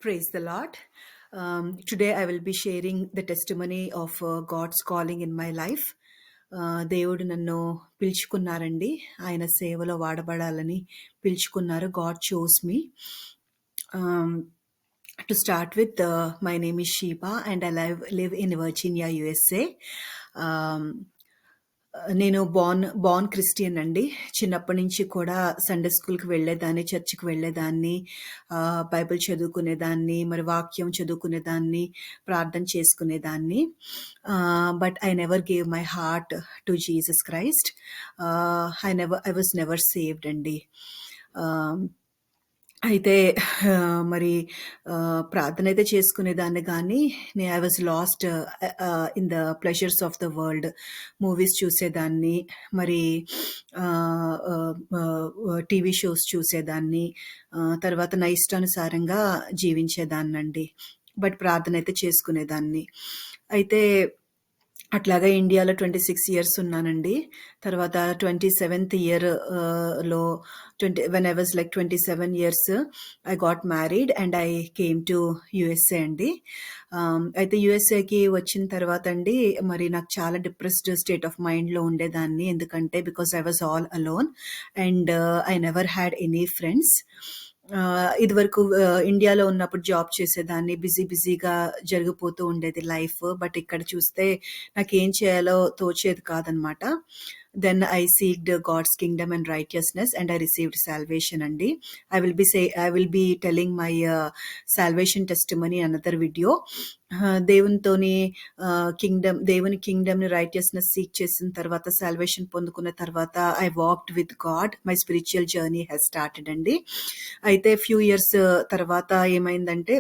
Praise the Lord. Today I will be sharing the testimony of God's calling in my life. దేవుడు నన్ను పిలుచుకున్నారండి. ఆయన సేవలో వాడబడాలని పిలుచుకున్నారు. God chose me. To start with, my name is Sheeba and I live in Virginia, USA. నేను Born Christian అండి. చిన్నప్పటి నుంచి కూడా Sunday స్కూల్కి వెళ్ళేదాన్ని, చర్చికి వెళ్ళేదాన్ని, బైబిల్ చదువుకునేదాన్ని, మరి వాక్యం చదువుకునేదాన్ని, ప్రార్థన చేసుకునేదాన్ని. But I never gave my heart to Jesus Christ. I was never saved అండి. అయితే మరి ప్రార్థన అయితే చేసుకునేదాన్ని, కానీ I was last in the pleasures of the world. Movies చూసేదాన్ని, మరి టీవీ షోస్ చూసేదాన్ని, తర్వాత నా ఇష్టానుసారంగా జీవించేదాన్నండి. బట్ ప్రార్థన అయితే చేసుకునేదాన్ని. అయితే అట్లాగా ఇండియాలో 26 years ఉన్నానండి. తర్వాత 27th year లో when I was like 27 years, I got married and I came to USA అండి. అయితే యుఎస్ఏకి వచ్చిన తర్వాత అండి, మరి నాకు చాలా డిప్రెస్డ్ స్టేట్ ఆఫ్ మైండ్లో ఉండేదాన్ని. ఎందుకంటే because I was all alone and I never had any friends. ఇదివరకు ఇండియాలో ఉన్నప్పుడు జాబ్ చేసేదాన్ని, బిజీగా జరిగిపోతూ ఉండేది లైఫ్. బట్ ఇక్కడ చూస్తే నాకేం చేయాలో తోచేది కాదనమాట. Then I seeked God's kingdom and righteousness and I received salvation అండి. I will be telling my salvation testimony another video. దేవుని కింగ్డమ్ ని రైటియస్నెస్ సీక్ చేసిన తర్వాత, సాల్వేషన్ పొందుకున్న తర్వాత, I walked with God. My spiritual journey has started అండి. అయితే few years తర్వాత ఏమైందంటే,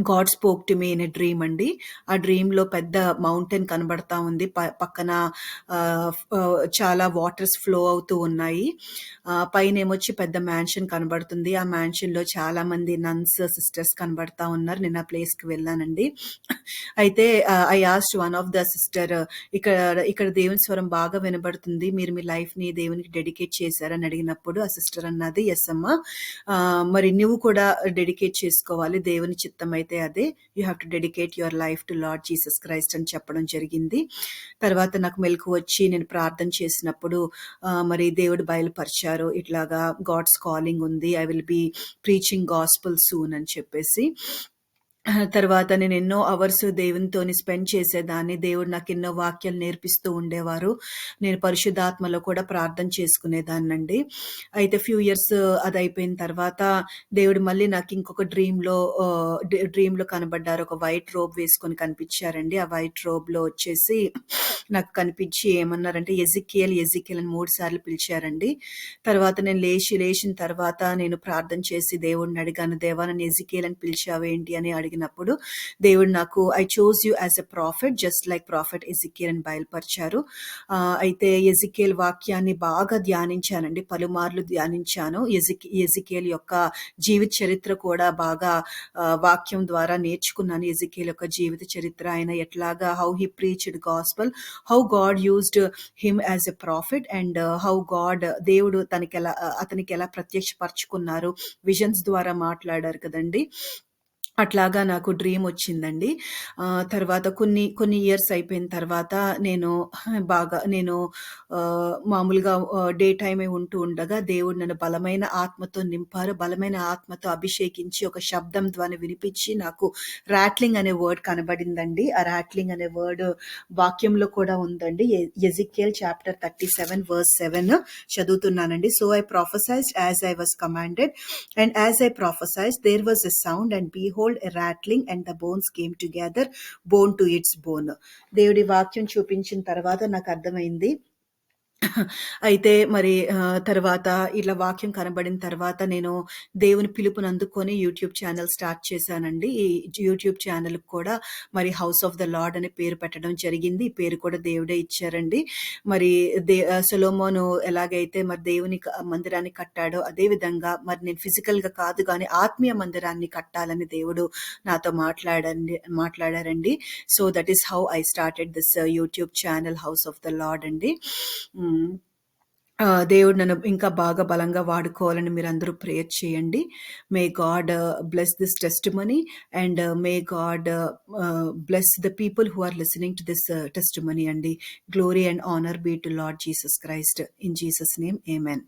God spoke to me in a dream అండి. ఆ డ్రీమ్లో పెద్ద మౌంటైన్ కనబడతా ఉంది. పక్కన చాలా వాటర్స్ ఫ్లో అవుతూ ఉన్నాయి. పైన ఏమొచ్చి పెద్ద మ్యాన్షన్ కనబడుతుంది. ఆ మ్యాన్షన్లో చాలా మంది నన్స్, సిస్టర్స్ కనబడతా ఉన్నారు. నేను ఆ ప్లేస్కి వెళ్ళానండి. అయితే I asked one of the sister, ఇక్కడ దేవుని స్వరం బాగా వినబడుతుంది, మీరు మీ లైఫ్ని దేవునికి డెడికేట్ చేశారని అడిగినప్పుడు ఆ సిస్టర్ అన్నది, ఎస్ అమ్మా, మరి నువ్వు కూడా డెడికేట్ చేసుకోవాలి, దేవుని చిత్తం అయితే అదే, you have to dedicate your life to Lord Jesus Christ అని చెప్పడం జరిగింది. తర్వాత నాకు మెలకు వచ్చి నేను ప్రార్థన చేసినప్పుడు మరి దేవుడు బయలుపరిచారు, ఇట్లాగా గాడ్స్ కాలింగ్ ఉంది, I will B preaching gospel soon అని చెప్పేసి. తర్వాత నేను ఎన్నో అవర్స్ దేవునితోని స్పెండ్ చేసేదాన్ని. దేవుడు నాకు ఎన్నో వాక్యాలు నేర్పిస్తూ ఉండేవారు. నేను పరిశుద్ధాత్మలో కూడా ప్రార్థన చేసుకునేదాన్నండి. అయితే ఫ్యూ ఇయర్స్ అది అయిపోయిన తర్వాత దేవుడు మళ్ళీ నాకు ఇంకొక డ్రీమ్లో కనబడ్డారు. ఒక వైట్ రోబ్ వేసుకొని కనిపించారండి. ఆ వైట్ రోబ్లో వచ్చేసి నాకు కనిపించి ఏమన్నారంటే, ఎజికియల్ అని 3 సార్లు పిలిచారండి. తర్వాత నేను లేచిన తర్వాత నేను ప్రార్థన చేసి దేవుడిని అడిగాను, దేవా నన్ను ఎజికియల్ అని పిలిచావేంటి అని అడిగినప్పుడు దేవుడు నాకు, I chose you as a profit just like profit Ezekiel అని బయలుపరిచారు. అయితే ఎజికియల్ వాక్యాన్ని బాగా ధ్యానించానండి, పలుమార్లు ధ్యానించాను. ఎజికియల్ యొక్క జీవిత చరిత్ర కూడా బాగా వాక్యం ద్వారా నేర్చుకున్నాను. ఎజికియల్ యొక్క జీవిత చరిత్ర, ఆయన ఎట్లాగా, how he preached gospel, how God used him as a profit, and how God, దేవుడు అతనికి ఎలా ప్రత్యక్షపరచుకున్నారు, విజన్స్ ద్వారా మాట్లాడారు కదండి. అట్లాగా నాకు డ్రీమ్ వచ్చిందండి. తర్వాత కొన్ని ఇయర్స్ అయిపోయిన తర్వాత నేను మామూలుగా డే టైమే ఉంటూ ఉండగా దేవుడు నన్ను బలమైన ఆత్మతో నింపారు. బలమైన ఆత్మతో అభిషేకించి ఒక శబ్దం ద్వారా వినిపించి నాకు రాట్లింగ్ అనే వర్డ్ కనబడిందండి. ఆ రాట్లింగ్ అనే వర్డ్ వాక్యంలో కూడా ఉందండి. ఎజికియల్ చాప్టర్ 37 verse 7 చదువుతున్నానండి. So I prophesied as I was commanded, and as I prophesied there was a sound and behold a rattling and the bones came together, bone to its bone. దేవుడి వాక్యం చూపించిన తర్వాత నాకు అర్థమైంది. అయితే మరి తర్వాత ఇలా వాక్యం కనబడిన తర్వాత నేను దేవుని పిలుపుని అందుకొని యూట్యూబ్ ఛానల్ స్టార్ట్ చేశానండి. ఈ యూట్యూబ్ ఛానల్ కూడా మరి హౌస్ ఆఫ్ ద లార్డ్ అనే పేరు పెట్టడం జరిగింది. ఈ పేరు కూడా దేవుడే ఇచ్చారండి. మరి సొలొమోను ఎలాగైతే మరి దేవుని మందిరాన్ని కట్టాడో అదే విధంగా మరి నేను ఫిజికల్ గా కాదు కానీ ఆత్మీయ మందిరాన్ని కట్టాలని దేవుడు నాతో మాట్లాడారండి. So that is how I started this YouTube channel House of the Lord అండి. దేవుడు నన్ను ఇంకా బాగా బలంగా వాడుకోవాలని మీరందరూ ప్రేయర్ చేయండి. May God bless this testimony and may God bless the people who are listening to this testimony అండి. Glory and honour be to Lord Jesus Christ. In Jesus name amen.